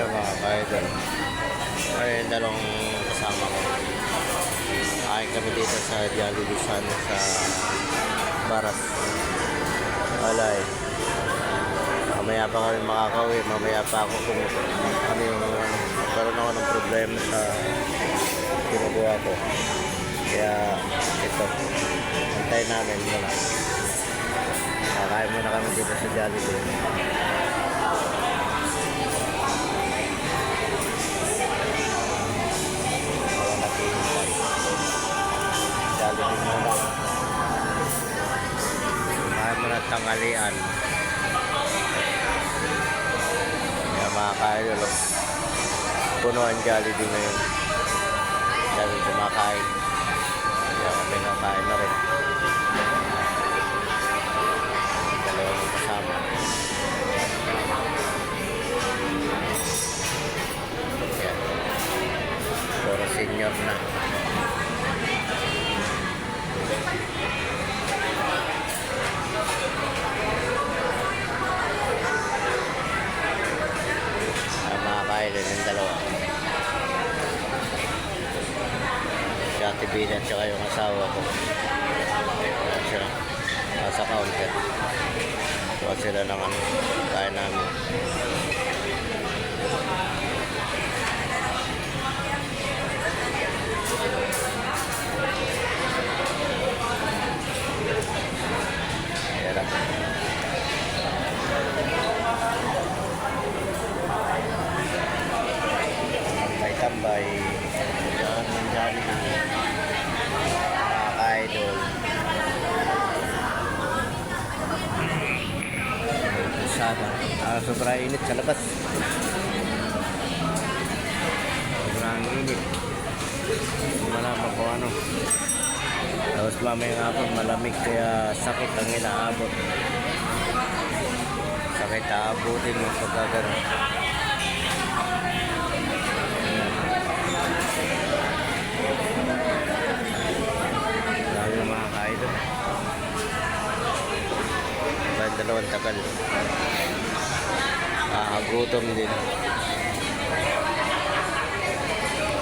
Yan mga ka-idol. Ay, yung dalawang kasama ko. Kain kami dito sa Jollibee sa Baras. Alay. Mamaya pa kami makakauwi. Mamaya pa ako kung ano yung karoon ako ng problema sa ginagawa ko. Kaya ito. Antayin namin muna. Kakain muna kami dito sa Jollibee. Jollibee muna. Kakain muna tanghalian. Kaya mga ka-idol, puno ang Jollibee ngayon. Dahil kumakain. Kaya kami nakain na rin. Dalawang kasama. Yan. Puro senior na. Makakain yung dalawa. Si Ate Bina at saka yung asawa ko. Ayan sila. Nasa counter. Huwag sila ng ano. Kain namin. Ayan lang. Tambay yan ng Jollibee mga ka-idol. Sana sobrang init sa labas, sobrang init, hindi malaman kung ano. Tapos mamaya nga po malamig kaya sakit ang inaabot, sakit aabutin yung pagkagano. Mga ka-idol, dalawang tagal, gutom din.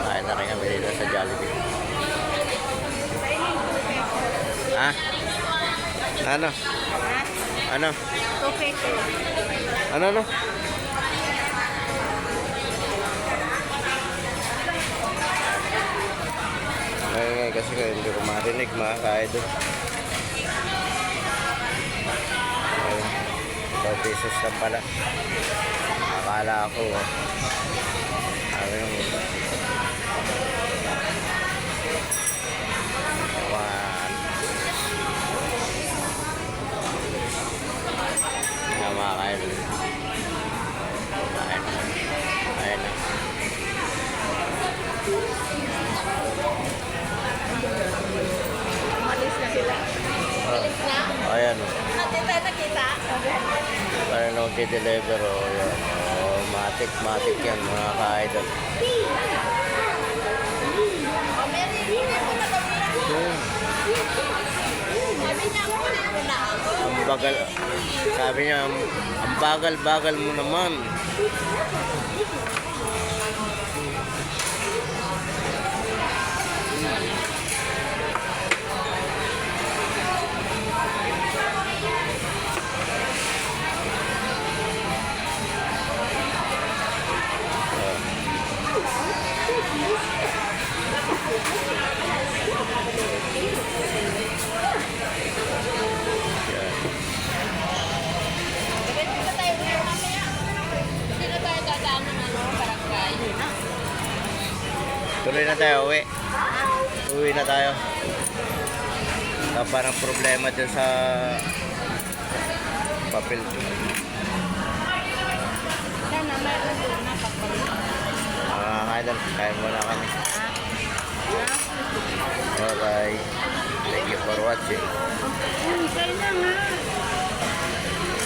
Kain na rin kami dito sa Jollibee. Ano? Ano? Ano? Ay, kasi hindi ko marinig mga ka-idol. 2 pesos lang pala. Akala ko ano yung mga ka-idol. Ayun na. Malis na sila. Malis na? Ayan. Natin tayo nakita. Parang nag-deliver o yan. Matik yan mga ka-idol. Ang bagal. Sabi niya, ang bagal-bagal mo naman. Tuloy na tayo, uwi. Uwi na tayo. Parang problema dyan sa papel. Idol, kain muna kami. Bye bye. Thank you for watching. Kain na nga.